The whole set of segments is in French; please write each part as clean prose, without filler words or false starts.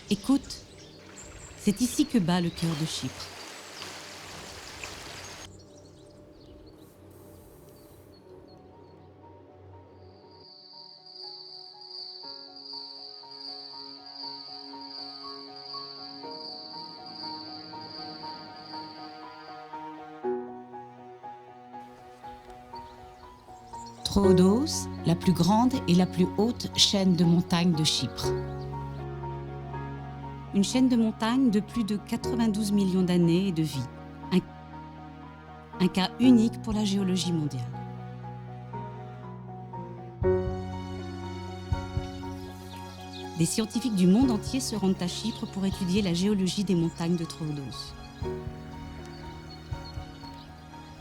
Écoute, c'est ici que bat le cœur de Chypre. Troodos, la plus grande et la plus haute chaîne de montagnes de Chypre. Une chaîne de montagnes de plus de 92 millions d'années de vie. Un cas unique pour la géologie mondiale. Des scientifiques du monde entier se rendent à Chypre pour étudier la géologie des montagnes de Troodos.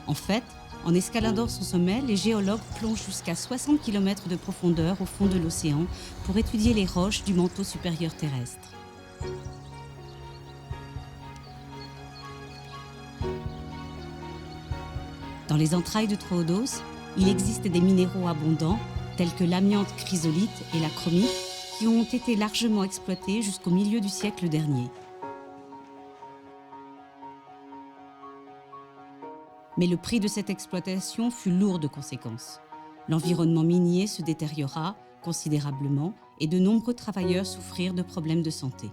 En fait, en escaladant son sommet, les géologues plongent jusqu'à 60 km de profondeur au fond de l'océan pour étudier les roches du manteau supérieur terrestre. Dans les entrailles de Troodos, il existe des minéraux abondants, tels que l'amiante chrysolite et la chromite, qui ont été largement exploités jusqu'au milieu du siècle dernier. Mais le prix de cette exploitation fut lourd de conséquences. L'environnement minier se détériora considérablement et de nombreux travailleurs souffrirent de problèmes de santé.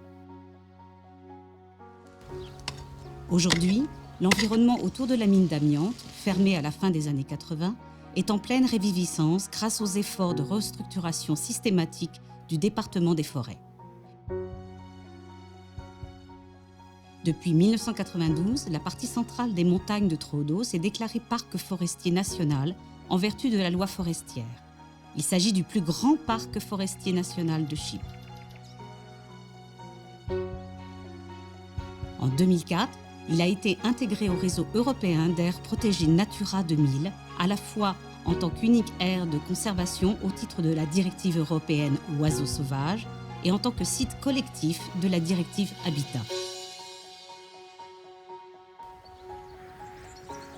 Aujourd'hui, l'environnement autour de la mine d'amiante, fermée à la fin des années 80, est en pleine reviviscence grâce aux efforts de restructuration systématique du département des forêts. Depuis 1992, la partie centrale des montagnes de Troodos est déclarée parc forestier national en vertu de la loi forestière. Il s'agit du plus grand parc forestier national de Chypre. En 2004, il a été intégré au réseau européen d'aires protégées Natura 2000, à la fois en tant qu'unique aire de conservation au titre de la directive européenne Oiseaux sauvages et en tant que site collectif de la directive Habitat.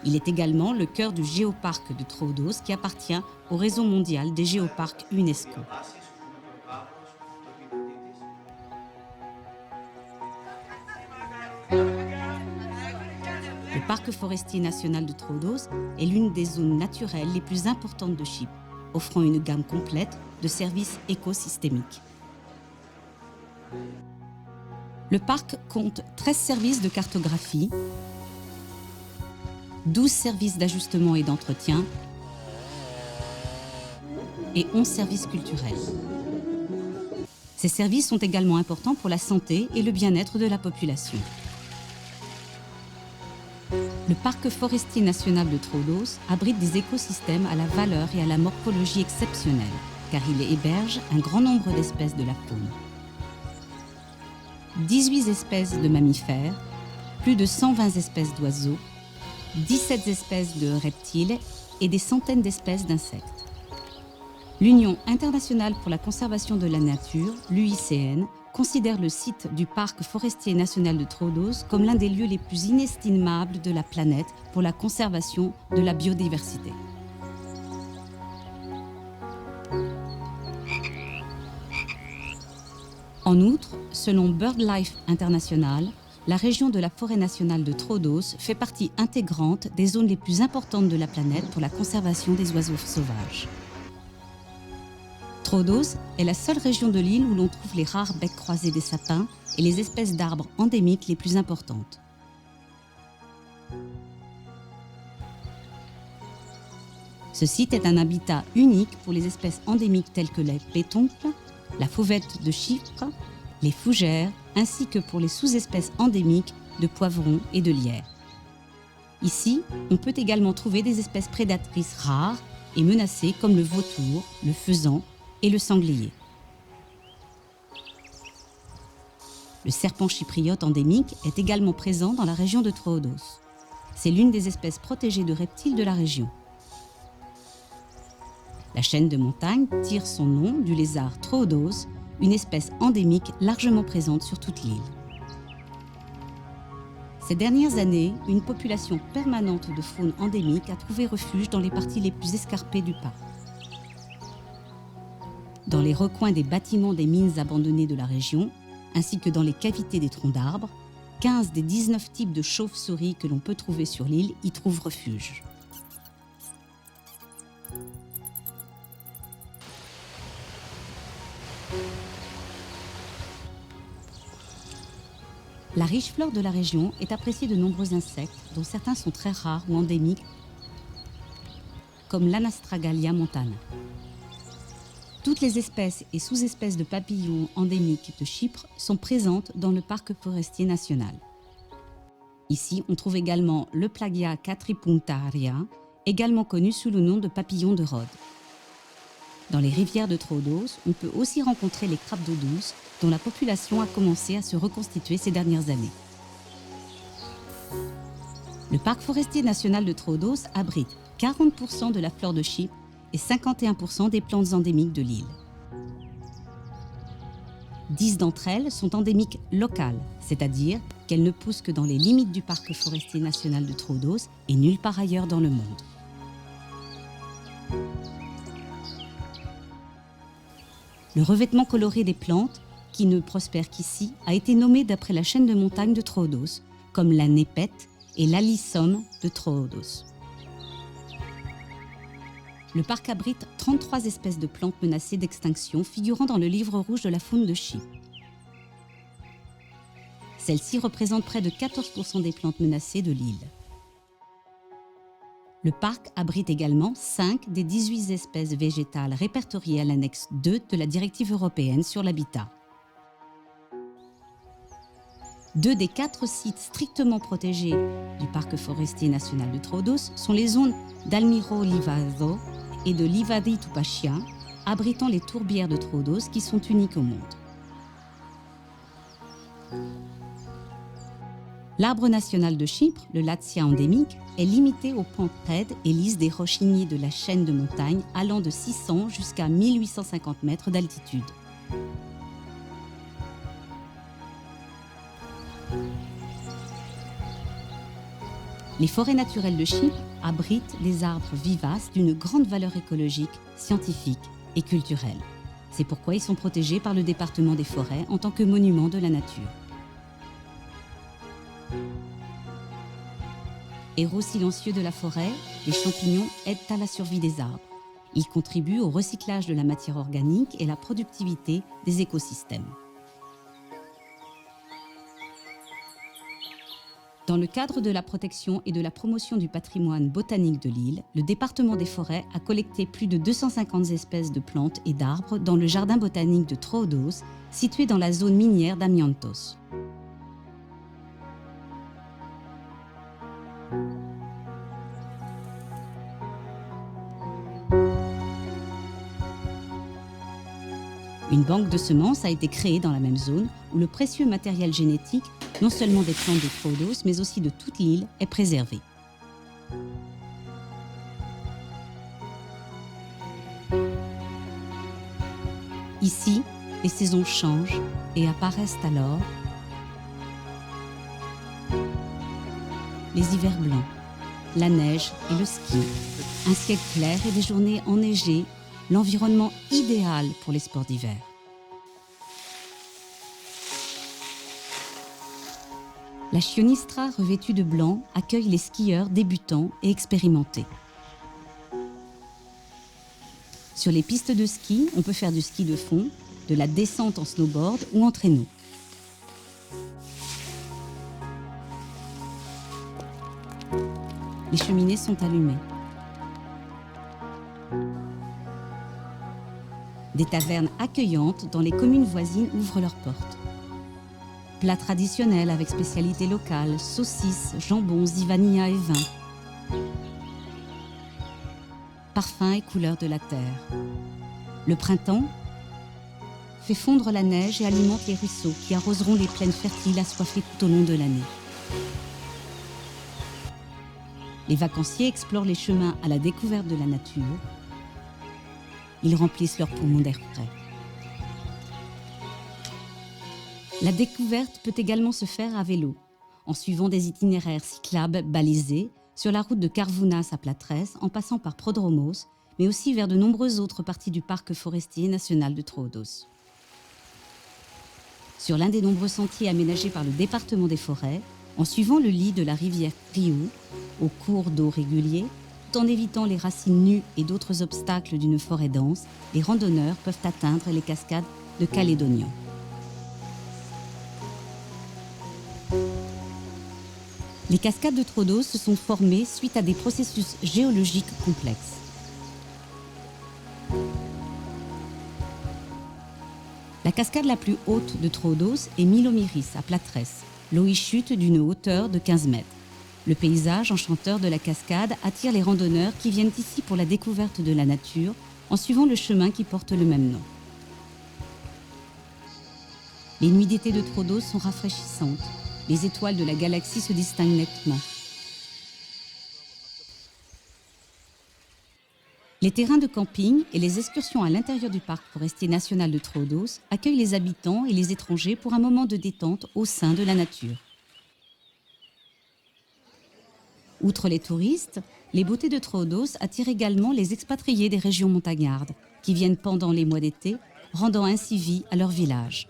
Il est également le cœur du géoparc de Troodos qui appartient au réseau mondial des géoparcs UNESCO. Le parc forestier national de Troodos est l'une des zones naturelles les plus importantes de Chypre, offrant une gamme complète de services écosystémiques. Le parc compte 13 services de cartographie, 12 services d'ajustement et d'entretien et 11 services culturels. Ces services sont également importants pour la santé et le bien-être de la population. Le parc forestier national de Troodos abrite des écosystèmes à la valeur et à la morphologie exceptionnelle, car il héberge un grand nombre d'espèces de la faune. 18 espèces de mammifères, plus de 120 espèces d'oiseaux, 17 espèces de reptiles et des centaines d'espèces d'insectes. L'Union internationale pour la conservation de la nature, l'UICN, considère le site du parc forestier national de Troodos comme l'un des lieux les plus inestimables de la planète pour la conservation de la biodiversité. En outre, selon BirdLife International, la région de la forêt nationale de Troodos fait partie intégrante des zones les plus importantes de la planète pour la conservation des oiseaux sauvages. Troodos est la seule région de l'île où l'on trouve les rares becs croisés des sapins et les espèces d'arbres endémiques les plus importantes. Ce site est un habitat unique pour les espèces endémiques telles que les pétoncles, la fauvette de Chypre, les fougères, ainsi que pour les sous-espèces endémiques de poivrons et de lierres. Ici, on peut également trouver des espèces prédatrices rares et menacées comme le vautour, le faisan et le sanglier. Le serpent chypriote endémique est également présent dans la région de Troodos. C'est l'une des espèces protégées de reptiles de la région. La chaîne de montagne tire son nom du lézard Troodos, une espèce endémique largement présente sur toute l'île. Ces dernières années, une population permanente de faune endémique a trouvé refuge dans les parties les plus escarpées du parc. Dans les recoins des bâtiments des mines abandonnées de la région, ainsi que dans les cavités des troncs d'arbres, 15 des 19 types de chauves-souris que l'on peut trouver sur l'île y trouvent refuge. La riche flore de la région est appréciée de nombreux insectes, dont certains sont très rares ou endémiques, comme l'Anastragalia montana. Toutes les espèces et sous-espèces de papillons endémiques de Chypre sont présentes dans le parc forestier national. Ici, on trouve également le Plagia catripuntaria, également connu sous le nom de papillon de Rhodes. Dans les rivières de Troodos, on peut aussi rencontrer les crabes d'eau douce, dont la population a commencé à se reconstituer ces dernières années. Le parc forestier national de Troodos abrite 40% de la flore de Chypre et 51% des plantes endémiques de l'île. 10 d'entre elles sont endémiques locales, c'est-à-dire qu'elles ne poussent que dans les limites du parc forestier national de Troodos et nulle part ailleurs dans le monde. Le revêtement coloré des plantes, qui ne prospère qu'ici, a été nommé d'après la chaîne de montagnes de Troodos, comme la népète et l'alysum de Troodos. Le parc abrite 33 espèces de plantes menacées d'extinction figurant dans le livre rouge de la faune de Chypre. Celles-ci représentent près de 14% des plantes menacées de l'île. Le parc abrite également 5 des 18 espèces végétales répertoriées à l'annexe 2 de la directive européenne sur l'habitat. 2 des 4 sites strictement protégés du parc forestier national de Troodos sont les zones d'Almiro Livazo et de Livadi Tupachia, abritant les tourbières de Troodos qui sont uniques au monde. L'arbre national de Chypre, le Latsia endémique, est limité aux pentes raides et lisses des roches ignées de la chaîne de montagnes allant de 600 jusqu'à 1850 mètres d'altitude. Les forêts naturelles de Chypre abritent des arbres vivaces d'une grande valeur écologique, scientifique et culturelle. C'est pourquoi ils sont protégés par le département des forêts en tant que monument de la nature. Héros silencieux de la forêt, les champignons aident à la survie des arbres. Ils contribuent au recyclage de la matière organique et la productivité des écosystèmes. Dans le cadre de la protection et de la promotion du patrimoine botanique de l'île, le département des forêts a collecté plus de 250 espèces de plantes et d'arbres dans le jardin botanique de Troodos, situé dans la zone minière d'Amiantos. Une banque de semences a été créée dans la même zone où le précieux matériel génétique, non seulement des plantes de Troodos, mais aussi de toute l'île, est préservé. Ici, les saisons changent et apparaissent alors les hivers blancs, la neige et le ski, un ciel clair et des journées enneigées, l'environnement idéal pour les sports d'hiver. La Chionistra revêtue de blanc accueille les skieurs débutants et expérimentés. Sur les pistes de ski, on peut faire du ski de fond, de la descente en snowboard ou en traîneau. Les cheminées sont allumées. Des tavernes accueillantes dans les communes voisines ouvrent leurs portes. Plats traditionnels avec spécialités locales, saucisses, jambons, zivania et vin. Parfums et couleurs de la terre. Le printemps fait fondre la neige et alimente les ruisseaux qui arroseront les plaines fertiles assoiffées tout au long de l'année. Les vacanciers explorent les chemins à la découverte de la nature. Ils remplissent leurs poumons d'air frais. La découverte peut également se faire à vélo, en suivant des itinéraires cyclables balisés sur la route de Carvounas à Platrès, en passant par Prodromos, mais aussi vers de nombreuses autres parties du parc forestier national de Troodos. sur l'un des nombreux sentiers aménagés par le département des Forêts, en suivant le lit de la rivière Criou, au cours d'eau régulier, tout en évitant les racines nues et d'autres obstacles d'une forêt dense, les randonneurs peuvent atteindre les cascades de Calédonian. Les cascades de Troodos se sont formées suite à des processus géologiques complexes. La cascade la plus haute de Troodos est Milomiris, à Platrès. L'eau y chute d'une hauteur de 15 mètres. Le paysage enchanteur de la cascade attire les randonneurs qui viennent ici pour la découverte de la nature en suivant le chemin qui porte le même nom. Les nuits d'été de Troodos sont rafraîchissantes. Les étoiles de la galaxie se distinguent nettement. Les terrains de camping et les excursions à l'intérieur du parc forestier national de Troodos accueillent les habitants et les étrangers pour un moment de détente au sein de la nature. Outre les touristes, les beautés de Troodos attirent également les expatriés des régions montagnardes qui viennent pendant les mois d'été, rendant ainsi vie à leur village.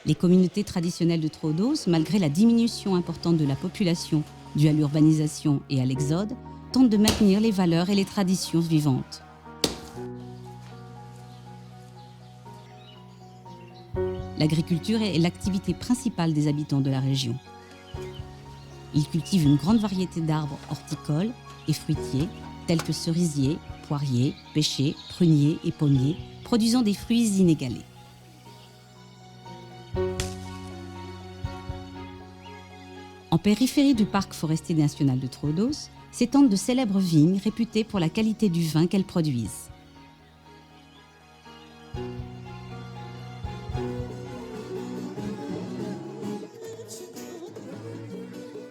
Les communautés traditionnelles de Troodos, malgré la diminution importante de la population due à l'urbanisation et à l'exode, tentent de maintenir les valeurs et les traditions vivantes. L'agriculture est l'activité principale des habitants de la région. Ils cultivent une grande variété d'arbres horticoles et fruitiers, tels que cerisiers, poiriers, pêchers, pruniers et pommiers, produisant des fruits inégalés. En périphérie du parc forestier national de Troodos s'étendent de célèbres vignes réputées pour la qualité du vin qu'elles produisent.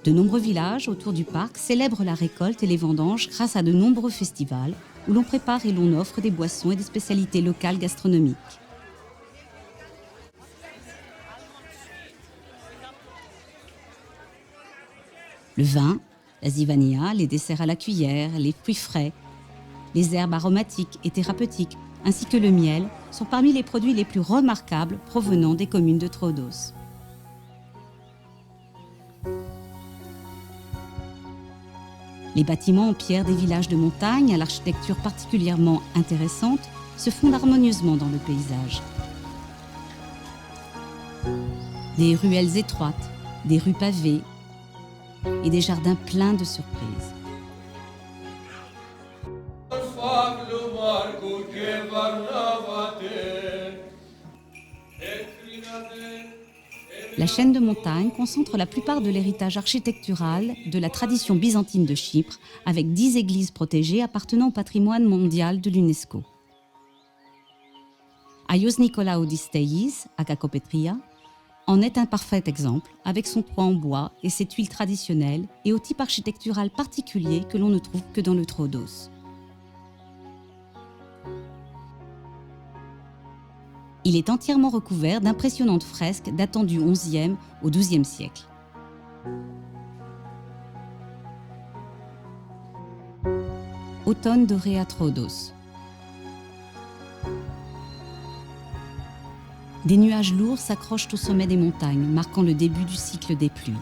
De nombreux villages autour du parc célèbrent la récolte et les vendanges grâce à de nombreux festivals où l'on prépare et l'on offre des boissons et des spécialités locales gastronomiques. Le vin, la zivania, les desserts à la cuillère, les fruits frais, les herbes aromatiques et thérapeutiques, ainsi que le miel, sont parmi les produits les plus remarquables provenant des communes de Troodos. Les bâtiments en pierre des villages de montagne, à l'architecture particulièrement intéressante, se fondent harmonieusement dans le paysage. Des ruelles étroites, des rues pavées, et des jardins pleins de surprises. La chaîne de montagnes concentre la plupart de l'héritage architectural de la tradition byzantine de Chypre, avec 10 églises protégées appartenant au patrimoine mondial de l'UNESCO. Aios Nikolaou d'Isteïs, à Kakopetria, en est un parfait exemple, avec son toit en bois et ses tuiles traditionnelles et au type architectural particulier que l'on ne trouve que dans le Troodos. Il est entièrement recouvert d'impressionnantes fresques datant du XIe au XIIe siècle. Automne doré à Troodos. Des nuages lourds s'accrochent au sommet des montagnes, marquant le début du cycle des pluies.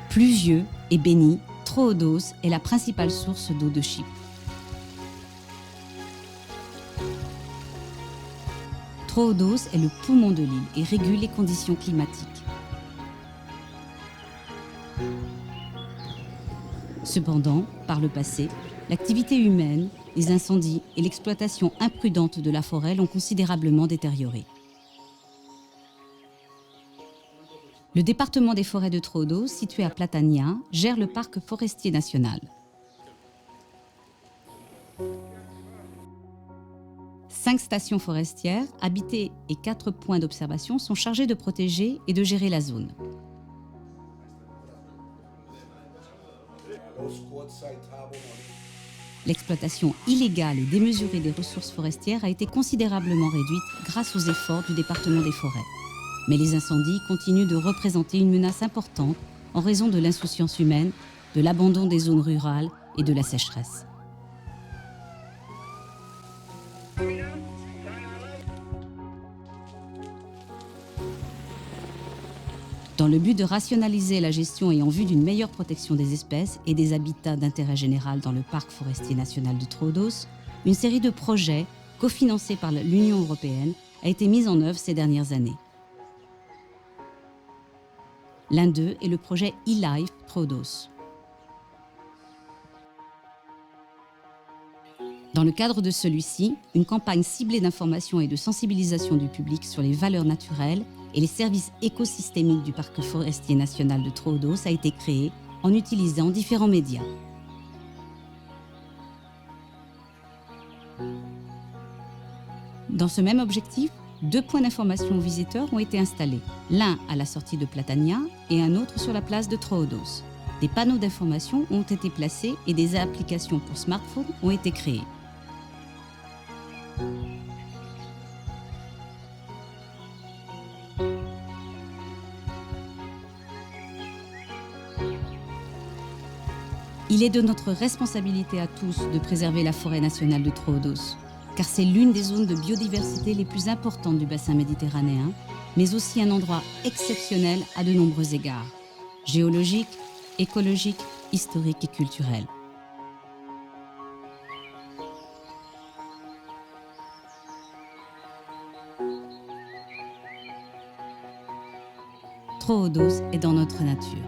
Pluvieux et béni, Troodos est la principale source d'eau de Chypre. Troodos est le poumon de l'île et régule les conditions climatiques. Cependant, par le passé, l'activité humaine, les incendies et l'exploitation imprudente de la forêt l'ont considérablement détériorée. Le département des forêts de Troodos, situé à Platania, gère le parc forestier national. 5 stations forestières, habitées et 4 points d'observation sont chargés de protéger et de gérer la zone. L'exploitation illégale et démesurée des ressources forestières a été considérablement réduite grâce aux efforts du département des forêts. Mais les incendies continuent de représenter une menace importante en raison de l'insouciance humaine, de l'abandon des zones rurales et de la sécheresse. Dans le but de rationaliser la gestion et en vue d'une meilleure protection des espèces et des habitats d'intérêt général dans le parc forestier national de Troodos, une série de projets cofinancés par l'Union européenne a été mise en œuvre ces dernières années. L'un d'eux est le projet eLife Troodos. Dans le cadre de celui-ci, une campagne ciblée d'information et de sensibilisation du public sur les valeurs naturelles et les services écosystémiques du parc forestier national de Troodos a été créée en utilisant différents médias. Dans ce même objectif, 2 points d'information aux visiteurs ont été installés, l'un à la sortie de Platania et un autre sur la place de Troodos. Des panneaux d'information ont été placés et des applications pour smartphone ont été créées. Il est de notre responsabilité à tous de préserver la forêt nationale de Troodos, car c'est l'une des zones de biodiversité les plus importantes du bassin méditerranéen, mais aussi un endroit exceptionnel à de nombreux égards, géologiques, écologiques, historiques et culturels. Troodos est dans notre nature.